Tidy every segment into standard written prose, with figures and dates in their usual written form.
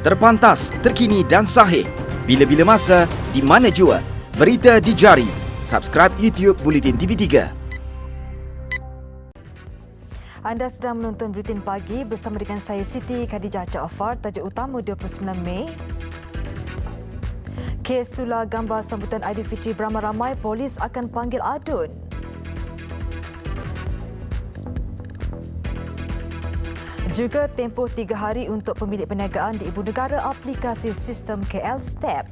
Terpantas, terkini dan sahih. Bila-bila masa, di mana jua. Berita di jari. Subscribe YouTube Bulletin TV3. Anda sedang menonton Buletin Pagi bersama dengan saya Siti Khadijah Jaafar. Tajuk utama 29 Mei. Kes tular gambar sambutan Aidilfitri beramai-ramai, polis akan panggil adun. Juga tempoh 3 hari untuk pemilik perniagaan di Ibu Negara aplikasi sistem KL Step.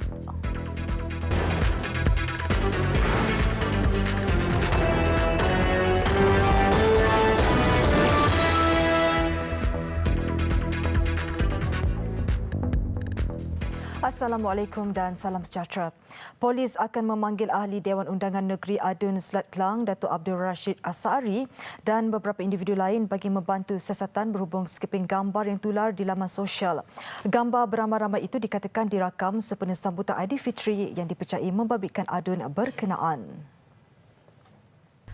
Assalamualaikum dan salam sejahtera. Polis akan memanggil ahli Dewan Undangan Negeri Adun Selat Kelang, Datuk Abdul Rashid Asari dan beberapa individu lain bagi membantu siasatan berhubung skipping gambar yang tular di laman sosial. Gambar beramai-ramai itu dikatakan dirakam sempena sambutan Aidilfitri yang dipercayai membabitkan adun berkenaan.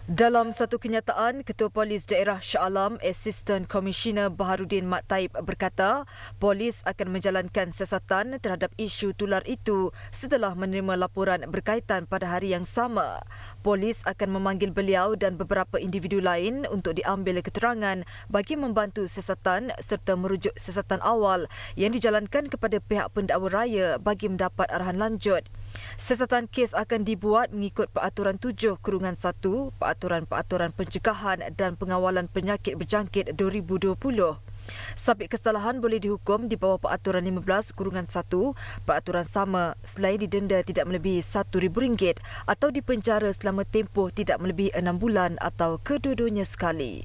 Dalam satu kenyataan, Ketua Polis Daerah Shah Alam, Asisten Komisioner Baharudin Mat Taib berkata, polis akan menjalankan siasatan terhadap isu tular itu setelah menerima laporan berkaitan pada hari yang sama. Polis akan memanggil beliau dan beberapa individu lain untuk diambil keterangan bagi membantu siasatan serta merujuk siasatan awal yang dijalankan kepada pihak pendakwa raya bagi mendapat arahan lanjut. Siasatan kes akan dibuat mengikut Peraturan 7/1 Peraturan Pencegahan dan Pengawalan Penyakit Berjangkit 2020. Sabit kesalahan boleh dihukum di bawah Peraturan 15/1 Peraturan sama selain didenda tidak melebihi RM1,000 atau dipenjara selama tempoh tidak melebihi 6 bulan atau kedua-duanya sekali.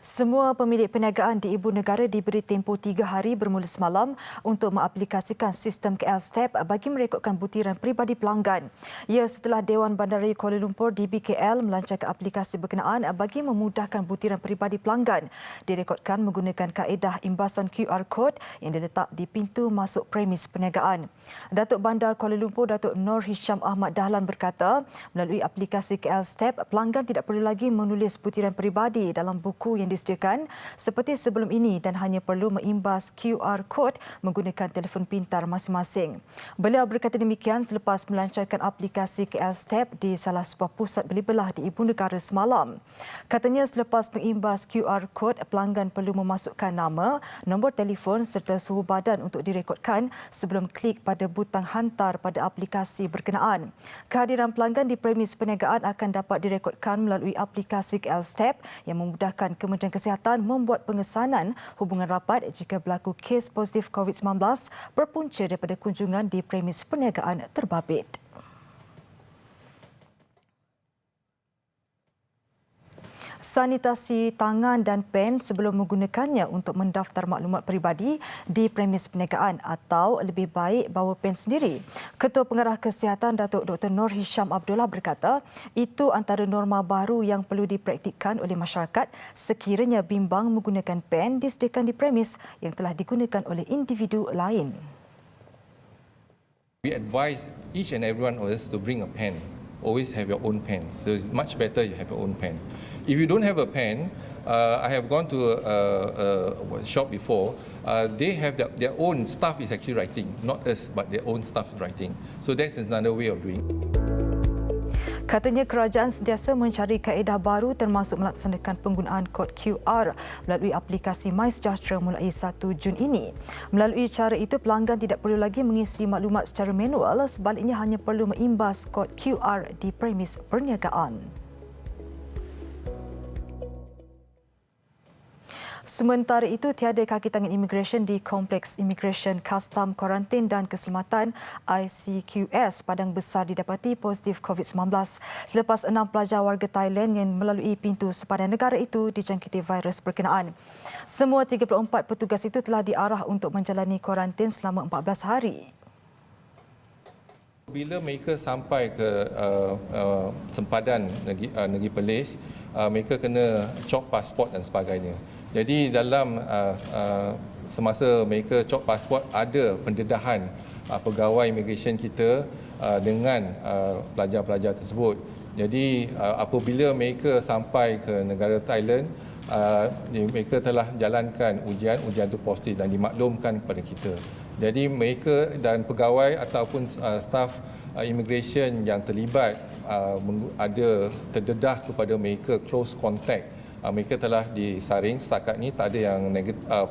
Semua pemilik perniagaan di Ibu Negara diberi tempoh 3 hari bermula semalam untuk mengaplikasikan sistem KL Step bagi merekodkan butiran peribadi pelanggan. Ia setelah Dewan Bandaraya Kuala Lumpur DBKL melancarkan aplikasi berkenaan bagi memudahkan butiran peribadi pelanggan. Direkodkan menggunakan kaedah imbasan QR Code yang diletak di pintu masuk premis perniagaan. Datuk Bandar Kuala Lumpur Datuk Nur Hisham Ahmad Dahlan berkata, melalui aplikasi KL Step, pelanggan tidak perlu lagi menulis butiran peribadi dalam buku yang disediakan seperti sebelum ini dan hanya perlu mengimbas QR Code menggunakan telefon pintar masing-masing. Beliau berkata demikian selepas melancarkan aplikasi KL Step di salah sebuah pusat beli belah di Ibu Negara semalam. Katanya selepas mengimbas QR Code, pelanggan perlu memasukkan nama, nombor telefon serta suhu badan untuk direkodkan sebelum klik pada butang hantar pada aplikasi berkenaan. Kehadiran pelanggan di premis perniagaan akan dapat direkodkan melalui aplikasi KL Step yang memudahkan Kementerian Kesihatan membuat pengesanan hubungan rapat jika berlaku kes positif COVID-19 berpunca daripada kunjungan di premis perniagaan terbabit. Sanitasi tangan dan pen sebelum menggunakannya untuk mendaftar maklumat peribadi di premis perniagaan atau lebih baik bawa pen sendiri. Ketua Pengarah Kesihatan Datuk Dr. Nur Hisham Abdullah berkata, itu antara norma baru yang perlu dipraktikkan oleh masyarakat sekiranya bimbang menggunakan pen disediakan di premis yang telah digunakan oleh individu lain. We advise each and everyone of us to bring a pen. Always have your own pen. So it's much better you have your own pen. If you don't have a pen, I have gone to a shop before. They have their own staff is actually writing, not us, but their own staff is writing. So that's another way of doing it. Katanya kerajaan sentiasa mencari kaedah baru termasuk melaksanakan penggunaan kod QR melalui aplikasi MySejahtera mulai 1 Jun ini. Melalui cara itu, pelanggan tidak perlu lagi mengisi maklumat secara manual, sebaliknya hanya perlu mengimbas kod QR di premis perniagaan. Sementara itu, tiada kaki tangan imigresen di Kompleks Imigresen Kastam Kuarantin dan Keselamatan ICQS Padang Besar didapati positif COVID-19 selepas 6 pelajar warga Thailand yang melalui pintu sepadan negara itu dijangkiti virus berkenaan. Semua 34 petugas itu telah diarah untuk menjalani kuarantin selama 14 hari. Bila mereka sampai ke sempadan negeri Perlis, mereka kena cop pasport dan sebagainya. Jadi dalam semasa mereka cop pasport, ada pendedahan pegawai immigration kita dengan pelajar-pelajar tersebut. Jadi apabila mereka sampai ke negara Thailand, mereka telah jalankan ujian itu positif dan dimaklumkan kepada kita. Jadi mereka dan pegawai ataupun staf immigration yang terlibat ada terdedah kepada mereka close contact, mereka telah disaring. Setakat ni tak ada yang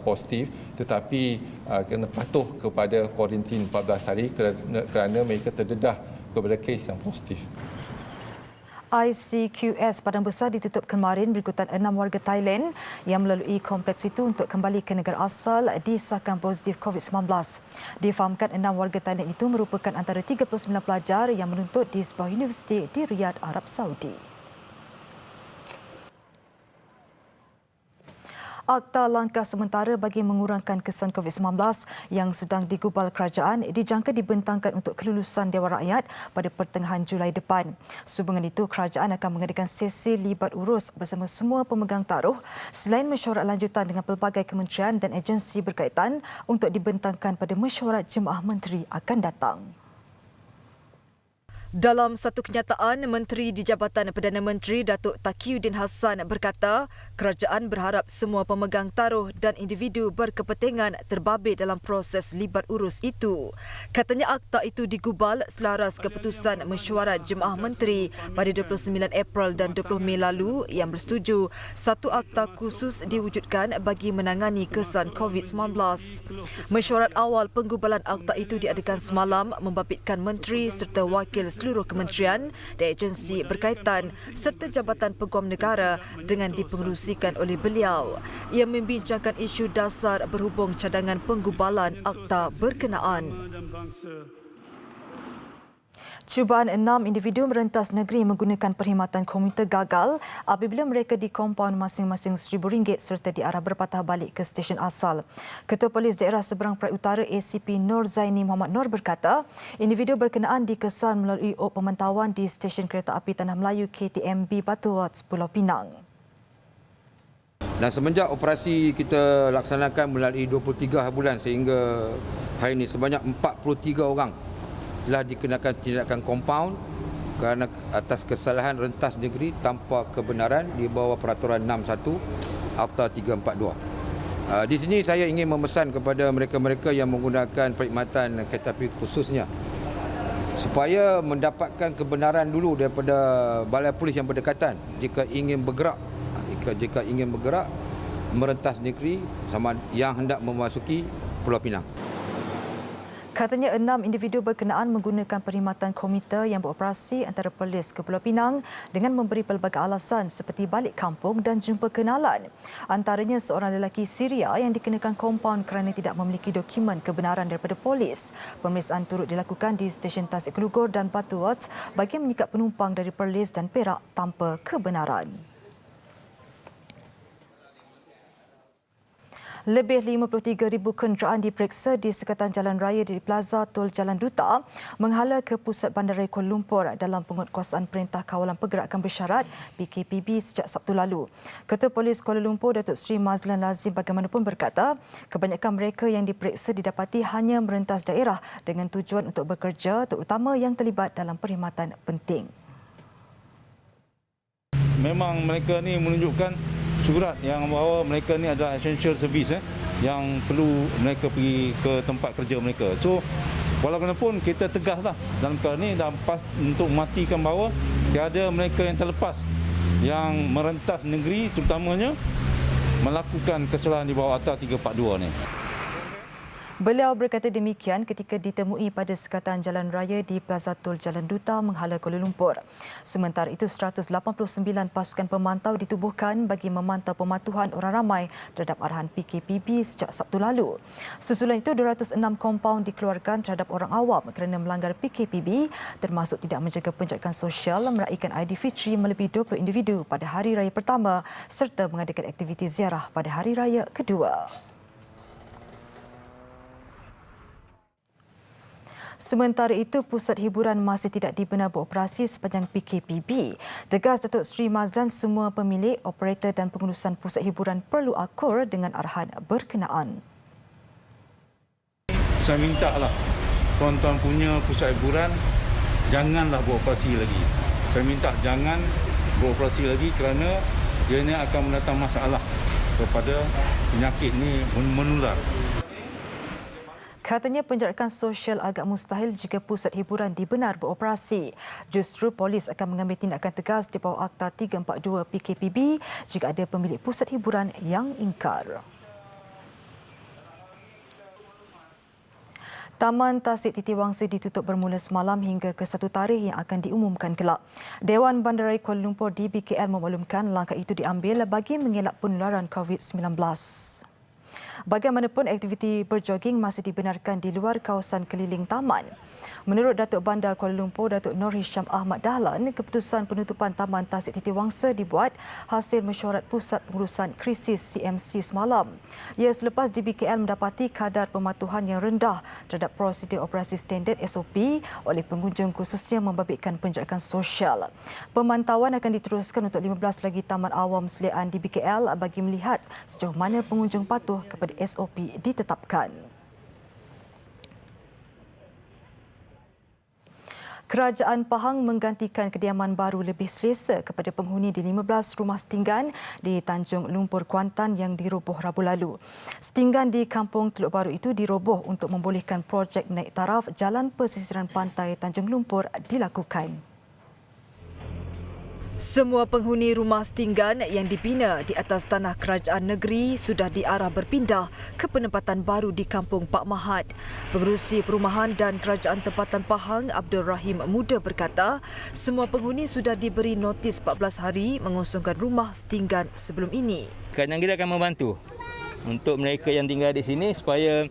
positif, tetapi kena patuh kepada kuarantin 14 hari kerana mereka terdedah kepada kes yang positif. ICQS Padang Besar ditutup kemarin berikutan 6 warga Thailand yang melalui kompleks itu untuk kembali ke negara asal disahkan positif COVID-19. Difahamkan 6 warga Thailand itu merupakan antara 39 pelajar yang menuntut di sebuah universiti di Riyadh, Arab Saudi. Akta langkah sementara bagi mengurangkan kesan COVID-19 yang sedang digubal kerajaan dijangka dibentangkan untuk kelulusan Dewan Rakyat pada pertengahan Julai depan. Sehubungan itu, kerajaan akan mengadakan sesi libat urus bersama semua pemegang taruh selain mesyuarat lanjutan dengan pelbagai kementerian dan agensi berkaitan untuk dibentangkan pada mesyuarat Jemaah Menteri akan datang. Dalam satu kenyataan, Menteri di Jabatan Perdana Menteri Datuk Taqiyuddin Hassan berkata, kerajaan berharap semua pemegang taruh dan individu berkepentingan terbabit dalam proses libat urus itu. Katanya akta itu digubal selaras keputusan mesyuarat Jemaah Menteri pada 29 April dan 20 Mei lalu yang bersetuju satu akta khusus diwujudkan bagi menangani kesan COVID-19. Mesyuarat awal penggubalan akta itu diadakan semalam membabitkan menteri serta wakil seluruh kementerian dan agensi berkaitan serta Jabatan Peguam Negara dengan dipengerusikan oleh beliau. Ia membincangkan isu dasar berhubung cadangan penggubalan akta berkenaan. Cubaan 6 individu merentas negeri menggunakan perkhidmatan komuter gagal apabila mereka di kompaun masing-masing RM1,000 serta diarah berpatah balik ke stesen asal. Ketua Polis Daerah Seberang Perak Utara ACP Nur Zaini Muhammad Nur berkata, individu berkenaan dikesan melalui pemantauan di stesen kereta api Tanah Melayu KTMB Batu Wat, Pulau Pinang. Dan semenjak operasi kita laksanakan melalui 23 bulan sehingga hari ini sebanyak 43 orang telah dikenakan tindakan kompaun kerana atas kesalahan rentas negeri tanpa kebenaran di bawah peraturan 61 Akta 342. Di sini saya ingin memesan kepada mereka-mereka yang menggunakan perkhidmatan kereta api khususnya supaya mendapatkan kebenaran dulu daripada balai polis yang berdekatan jika ingin bergerak merentas negeri sama yang hendak memasuki Pulau Pinang. Katanya 6 individu berkenaan menggunakan perkhidmatan komuter yang beroperasi antara Perlis ke Pulau Pinang dengan memberi pelbagai alasan seperti balik kampung dan jumpa kenalan. Antaranya seorang lelaki Syria yang dikenakan kompaun kerana tidak memiliki dokumen kebenaran daripada polis. Pemeriksaan turut dilakukan di stesen Tasik Kelugor dan Batu Wat bagi menyikat penumpang dari Perlis dan Perak tanpa kebenaran. Lebih 53,000 kenderaan diperiksa di sekatan jalan raya di Plaza Tol Jalan Duta menghala ke pusat Bandaraya Kuala Lumpur dalam penguatkuasaan Perintah Kawalan Pergerakan Bersyarat PKPB sejak Sabtu lalu. Ketua Polis Kuala Lumpur Datuk Seri Mazlan Lazim bagaimanapun berkata, kebanyakan mereka yang diperiksa didapati hanya merentas daerah dengan tujuan untuk bekerja terutama yang terlibat dalam perkhidmatan penting. Memang mereka ni menunjukkan surat yang bahawa mereka ni adalah essential service yang perlu mereka pergi ke tempat kerja mereka. So walaupun kita tegaslah dalam perkara ni dan pas untuk memastikan bahawa tiada mereka yang terlepas yang merentas negeri terutamanya melakukan kesalahan di bawah Akta 342 ni. Beliau berkata demikian ketika ditemui pada sekatan jalan raya di Plaza Tol Jalan Duta menghala Kuala Lumpur. Sementara itu 189 pasukan pemantau ditubuhkan bagi memantau pematuhan orang ramai terhadap arahan PKPB sejak Sabtu lalu. Susulan itu 206 kompaun dikeluarkan terhadap orang awam kerana melanggar PKPB termasuk tidak menjaga penjagaan sosial, meraihkan Aidilfitri melebihi 20 individu pada hari raya pertama serta mengadakan aktiviti ziarah pada hari raya kedua. Sementara itu, pusat hiburan masih tidak dibenar beroperasi sepanjang PKPB. Tegas Datuk Seri Mazlan, semua pemilik, operator dan pengurusan pusat hiburan perlu akur dengan arahan berkenaan. Saya minta lah tuan-tuan punya pusat hiburan janganlah beroperasi lagi. Saya minta jangan beroperasi lagi kerana dia ini akan mendatang masalah kepada penyakit ini menular. Katanya penjarakan sosial agak mustahil jika pusat hiburan dibenar beroperasi. Justru polis akan mengambil tindakan tegas di bawah Akta 342 PKPB jika ada pemilik pusat hiburan yang ingkar. Taman Tasik Titi Wangsa ditutup bermula semalam hingga ke satu tarikh yang akan diumumkan kelak. Dewan Bandaraya Kuala Lumpur DBKL memaklumkan langkah itu diambil bagi mengelak penularan COVID-19. Bagaimanapun, aktiviti berjoging masih dibenarkan di luar kawasan keliling taman. Menurut Datuk Bandar Kuala Lumpur, Datuk Nur Hisham Ahmad Dahlan, keputusan penutupan Taman Tasik Titi Wangsa dibuat hasil mesyuarat Pusat Pengurusan Krisis CMC semalam. Ia selepas DBKL mendapati kadar pematuhan yang rendah terhadap prosedur operasi standard SOP oleh pengunjung, khususnya membabitkan penjarakan sosial. Pemantauan akan diteruskan untuk 15 lagi taman awam seliaan DBKL bagi melihat sejauh mana pengunjung patuh kepada SOP ditetapkan. Kerajaan Pahang menggantikan kediaman baru lebih selesa kepada penghuni di 15 rumah setinggan di Tanjung Lumpur, Kuantan yang diroboh Rabu lalu. Setinggan di Kampung Teluk Baru itu diroboh untuk membolehkan projek naik taraf jalan pesisiran pantai Tanjung Lumpur dilakukan. Semua penghuni rumah setinggan yang dibina di atas tanah kerajaan negeri sudah diarah berpindah ke penempatan baru di Kampung Pak Mahat. Pengerusi Perumahan dan Kerajaan Tempatan Pahang, Abdul Rahim Muda berkata, semua penghuni sudah diberi notis 14 hari mengosongkan rumah setinggan sebelum ini. Kerajaan negeri akan membantu untuk mereka yang tinggal di sini supaya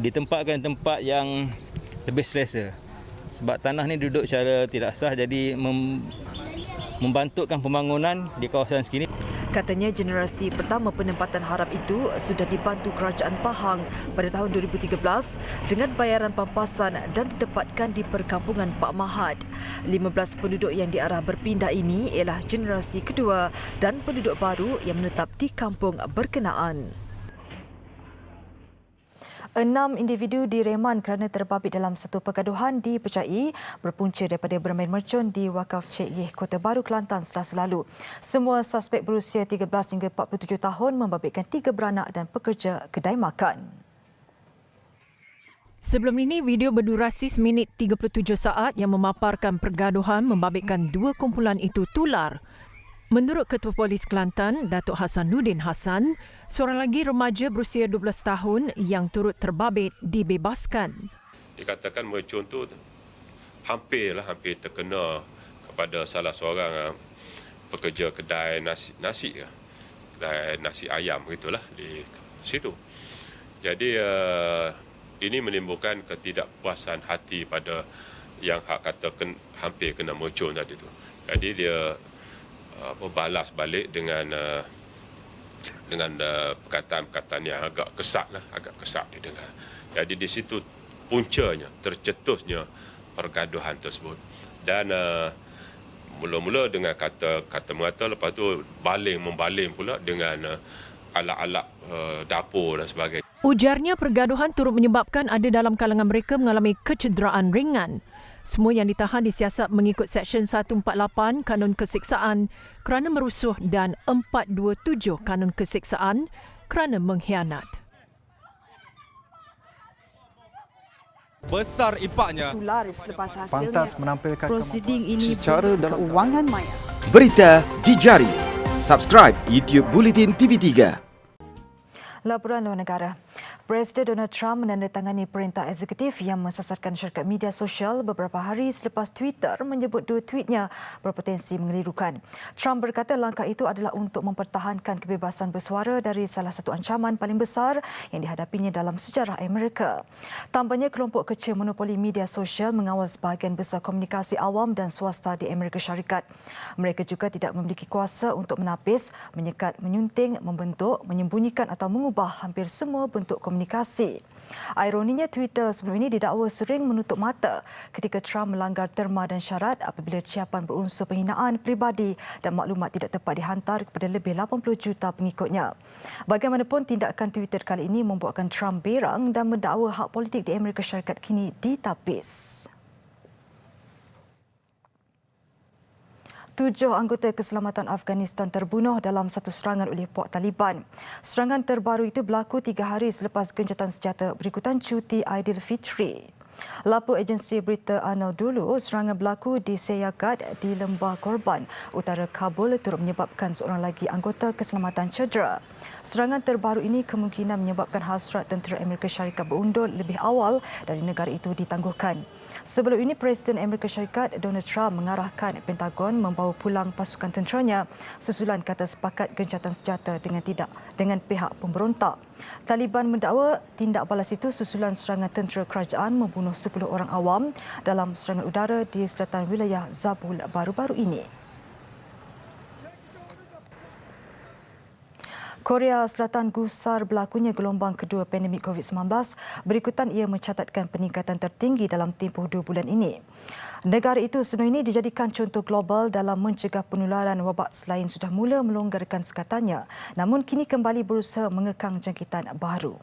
ditempatkan tempat yang lebih selesa. Sebab tanah ni duduk secara tidak sah, jadi membantukan pembangunan di kawasan sekini. Katanya generasi pertama penempatan harap itu sudah dibantu Kerajaan Pahang pada tahun 2013 dengan bayaran pampasan dan ditempatkan di perkampungan Pak Mahat. 15 penduduk yang diarah berpindah ini ialah generasi kedua dan penduduk baru yang menetap di kampung berkenaan. 6 individu direman kerana terbabit dalam satu pergaduhan di Pecai berpunca daripada bermain mercun di Wakaf Cik Yeh, Kota Baru, Kelantan Selasa lalu. Semua suspek berusia 13 hingga 47 tahun membabitkan 3 beranak dan pekerja kedai makan. Sebelum ini, video berdurasi seminit 37 saat yang memaparkan pergaduhan membabitkan 2 kumpulan itu tular. Menurut Ketua Polis Kelantan, Datuk Hasanuddin Hassan, seorang lagi remaja berusia 12 tahun yang turut terbabit dibebaskan. Dikatakan mercun tu hampir terkena kepada salah seorang pekerja kedai kedai nasi ayam gitulah di situ. Jadi ini menimbulkan ketidakpuasan hati pada yang kata hampir kena mercun tadi tu. Jadi dia balas balik dengan perkataan-perkataan yang agak kesat didengar. Jadi di situ puncanya, tercetusnya pergaduhan tersebut. Dan mula-mula dengan kata mengata, lepas tu membaling pula dengan alat-alat dapur dan sebagainya. Ujarnya pergaduhan turut menyebabkan ada dalam kalangan mereka mengalami kecederaan ringan. Semua yang ditahan disiasat mengikut Seksyen 148 Kanun Keseksaan kerana merusuh dan 427 Kanun Keseksaan kerana mengkhianat. Besar impaknya. Tular selepas hasilnya. Pantas menampilkan prosiding ini secara dan keuangan maya. Berita di jari. Subscribe YouTube Bulletin TV3. Laporan luar negara. Presiden Donald Trump menandatangani perintah eksekutif yang mensasarkan syarikat media sosial beberapa hari selepas Twitter menyebut 2 tweetnya berpotensi mengelirukan. Trump berkata langkah itu adalah untuk mempertahankan kebebasan bersuara dari salah satu ancaman paling besar yang dihadapinya dalam sejarah Amerika. Tambahnya, kelompok kecil monopoli media sosial mengawal sebahagian besar komunikasi awam dan swasta di Amerika Syarikat. Mereka juga tidak memiliki kuasa untuk menapis, menyekat, menyunting, membentuk, menyembunyikan atau mengubah hampir semua bentuk komunikasi. Ironinya, Twitter sebelum ini didakwa sering menutup mata ketika Trump melanggar terma dan syarat apabila ciapan berunsur penghinaan peribadi dan maklumat tidak tepat dihantar kepada lebih 80 juta pengikutnya. Bagaimanapun, tindakan Twitter kali ini membuatkan Trump berang dan mendakwa hak politik di Amerika Syarikat kini ditapis. 7 anggota keselamatan Afghanistan terbunuh dalam satu serangan oleh puak Taliban. Serangan terbaru itu berlaku 3 hari selepas gencatan senjata berikutan cuti Aidilfitri. Lapor agensi berita Anadolu, serangan berlaku di Seyagat di Lembah Korban, utara Kabul turut menyebabkan seorang lagi anggota keselamatan cedera. Serangan terbaru ini kemungkinan menyebabkan hasrat tentera Amerika Syarikat berundur lebih awal dari negara itu ditangguhkan. Sebelum ini, Presiden Amerika Syarikat Donald Trump mengarahkan Pentagon membawa pulang pasukan tenteranya susulan kata sepakat gencatan senjata dengan pihak pemberontak. Taliban mendakwa tindak balas itu susulan serangan tentera kerajaan membunuh 10 orang awam dalam serangan udara di selatan wilayah Zabul baru-baru ini. Korea Selatan gusar berlakunya gelombang kedua pandemik COVID-19 berikutan ia mencatatkan peningkatan tertinggi dalam tempoh 2 bulan ini. Negara itu sebelum ini dijadikan contoh global dalam mencegah penularan wabak selain sudah mula melonggarkan sekatannya, namun kini kembali berusaha mengekang jangkitan baru.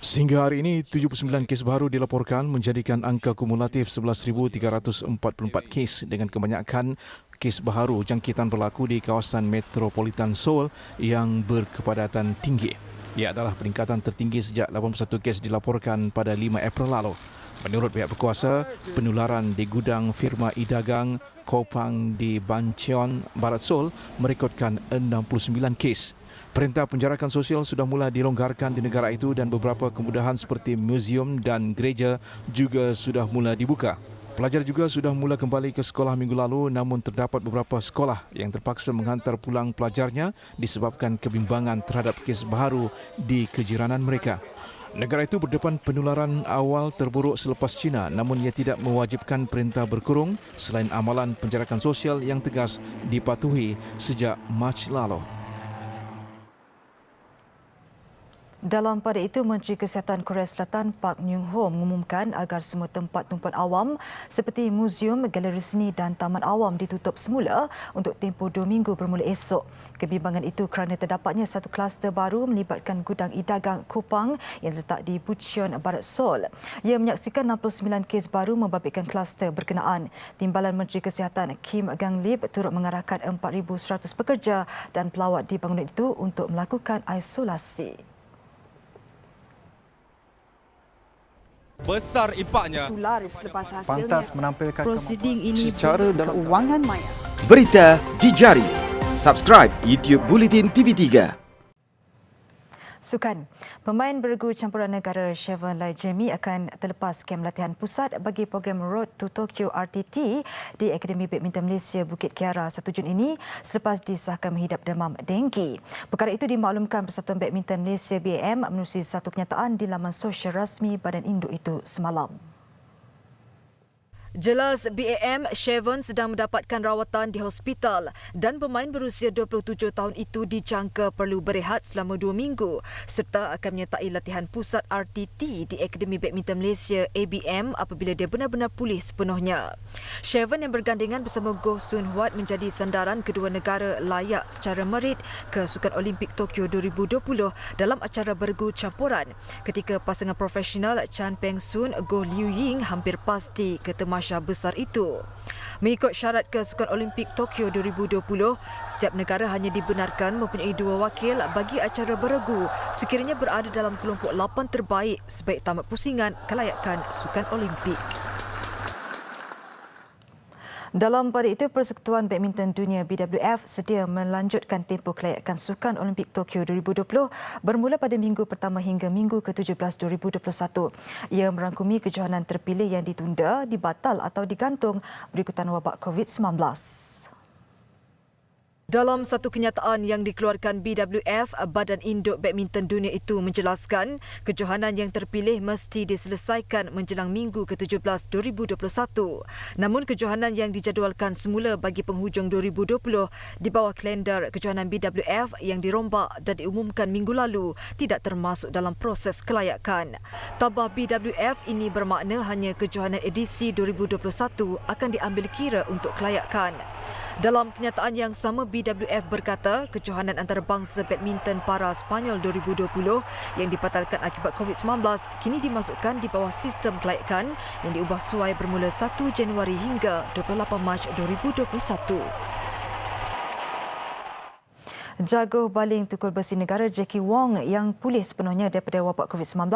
Sehingga hari ini, 79 kes baru dilaporkan menjadikan angka kumulatif 11,344 kes dengan kebanyakan kes baru jangkitan berlaku di kawasan metropolitan Seoul yang berkepadatan tinggi. Ia adalah peningkatan tertinggi sejak 81 kes dilaporkan pada 5 April lalu. Menurut pihak berkuasa, penularan di gudang firma e-dagang Kopang di Bancheon, Barat Seoul merekodkan 69 kes. Perintah penjarakan sosial sudah mula dilonggarkan di negara itu dan beberapa kemudahan seperti muzium dan gereja juga sudah mula dibuka. Pelajar juga sudah mula kembali ke sekolah minggu lalu, namun terdapat beberapa sekolah yang terpaksa menghantar pulang pelajarnya disebabkan kebimbangan terhadap kes baru di kejiranan mereka. Negara itu berdepan penularan awal terburuk selepas China, namun ia tidak mewajibkan perintah berkurung selain amalan penjarakan sosial yang tegas dipatuhi sejak Mac lalu. Dalam pada itu, Menteri Kesihatan Korea Selatan Park Nyung-ho mengumumkan agar semua tempat tumpuan awam seperti muzium, galeri seni dan taman awam ditutup semula untuk tempoh 2 minggu bermula esok. Kebimbangan itu kerana terdapatnya satu kluster baru melibatkan gudang e-dagang Kupang yang terletak di Bucheon, Barat Seoul. Ia menyaksikan 69 kes baru membabitkan kluster berkenaan. Timbalan Menteri Kesihatan Kim Gang-lip turut mengarahkan 4,100 pekerja dan pelawat di bangunan itu untuk melakukan isolasi. Besar impaknya. Tular selepas hasilnya. Pantas menampilkan prosiding ini secara dalam keuangan maya. Berita di jari. Subscribe YouTube Bulletin TV3. Sukan. Pemain bergu campuran negara Chevron Lai Jamie akan terlepas kem latihan pusat bagi program Road to Tokyo RTT di Akademi Badminton Malaysia Bukit Kiara 1 Jun ini selepas disahkan menghidap demam denggi. Perkara itu dimaklumkan Persatuan Badminton Malaysia BAM menerusi satu kenyataan di laman sosial rasmi badan induk itu semalam. Jelas BAM, Chevron sedang mendapatkan rawatan di hospital dan pemain berusia 27 tahun itu dijangka perlu berehat selama 2 minggu serta akan menyertai latihan pusat RTT di Akademi Badminton Malaysia ABM apabila dia benar-benar pulih sepenuhnya. Chevron yang bergandingan bersama Goh Soon Huat menjadi sandaran kedua negara layak secara merit ke Sukan Olimpik Tokyo 2020 dalam acara bergu campuran ketika pasangan profesional Chan Peng Soon Goh Liu Ying hampir pasti ke tamasya besar itu. Mengikut syarat ke Sukan Olimpik Tokyo 2020, setiap negara hanya dibenarkan mempunyai 2 wakil bagi acara beregu sekiranya berada dalam kelompok 8 terbaik sebaik tamat pusingan kelayakan Sukan Olimpik. Dalam pada itu, Persekutuan Badminton Dunia BWF sedia melanjutkan tempoh kelayakan Sukan Olimpik Tokyo 2020 bermula pada minggu pertama hingga minggu ke-17 2021. Ia merangkumi kejohanan terpilih yang ditunda, dibatal atau digantung berikutan wabak COVID-19. Dalam satu kenyataan yang dikeluarkan BWF, Badan Induk Badminton Dunia itu menjelaskan kejohanan yang terpilih mesti diselesaikan menjelang minggu ke-17 2021. Namun kejohanan yang dijadualkan semula bagi penghujung 2020 di bawah kalendar kejohanan BWF yang dirombak dan diumumkan minggu lalu tidak termasuk dalam proses kelayakan. Tabah BWF ini bermakna hanya kejohanan edisi 2021 akan diambil kira untuk kelayakan. Dalam kenyataan yang sama, BWF berkata kejohanan antarabangsa badminton para Sepanyol 2020 yang dibatalkan akibat COVID-19 kini dimasukkan di bawah sistem kelayakan yang diubah suai bermula 1 Januari hingga 28 Mac 2021. Jago baling tukul besi negara Jackie Wong yang pulih sepenuhnya daripada wabak COVID-19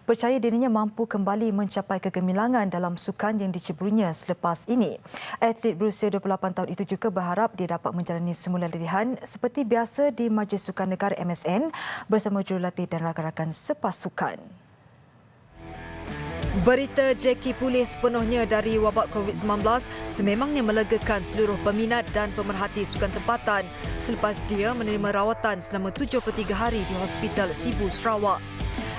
percaya dirinya mampu kembali mencapai kegemilangan dalam sukan yang diceburinya selepas ini. Atlet berusia 28 tahun itu juga berharap dia dapat menjalani semula latihan seperti biasa di Majlis Sukan Negara MSN bersama jurulatih dan rakan-rakan sepasukan. Berita Jackie pulih sepenuhnya dari wabak COVID-19 sememangnya melegakan seluruh peminat dan pemerhati sukan tempatan selepas dia menerima rawatan selama 73 hari di Hospital Sibu, Sarawak.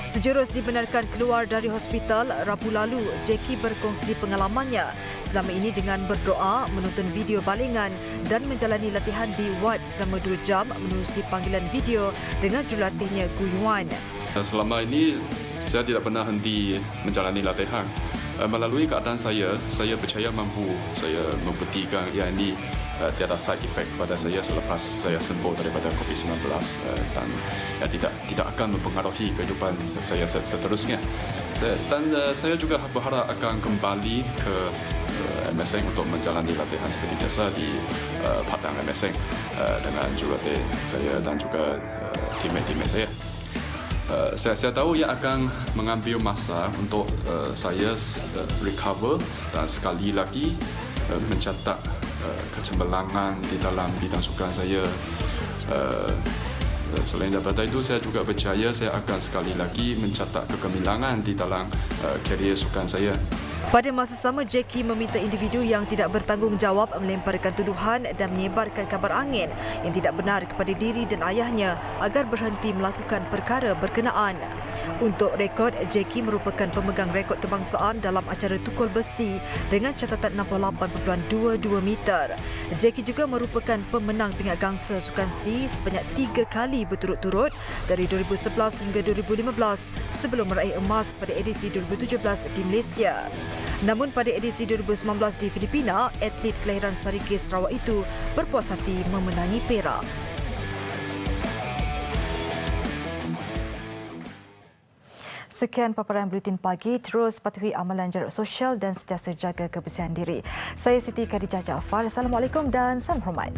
Sejurus dibenarkan keluar dari hospital Rabu lalu. Jackie berkongsi pengalamannya selama ini dengan berdoa, menonton video balingan dan menjalani latihan di wad selama 2 jam menerusi panggilan video dengan jurulatihnya Gu Yuan. Selama ini saya tidak pernah henti menjalani latihan. Melalui keadaan saya percaya mampu saya membuktikan yang ini tiada side effect pada saya selepas saya sembuh daripada COVID-19 dan tidak akan mempengaruhi kehidupan saya seterusnya. Saya juga berharap akan kembali ke MSN untuk menjalani latihan seperti biasa di Padang MSN dengan jurulatih saya dan juga teammate saya. Saya tahu ia akan mengambil masa untuk saya recover dan sekali lagi mencatat kecemerlangan di dalam bidang sukan saya. Selain daripada itu, saya juga percaya saya akan sekali lagi mencatat kegemilangan di dalam karier sukan saya. Pada masa sama, Jackie meminta individu yang tidak bertanggungjawab melemparkan tuduhan dan menyebarkan kabar angin yang tidak benar kepada diri dan ayahnya agar berhenti melakukan perkara berkenaan. Untuk rekod, Jackie merupakan pemegang rekod kebangsaan dalam acara tukul besi dengan catatan 68.22 meter. Jackie juga merupakan pemenang pingat gangsa sukan C sebanyak 3 kali berturut-turut dari 2011 hingga 2015 sebelum meraih emas pada edisi 2017 di Malaysia. Namun pada edisi 2019 di Filipina, atlet kelahiran Sarike, Sarawak itu berpuas hati memenangi perak. Sekian paparan Buletin Pagi. Terus patuhi amalan jarak sosial dan sentiasa jaga kebersihan diri. Saya Siti Khadijah Jaafar. Assalamualaikum dan salam hormat.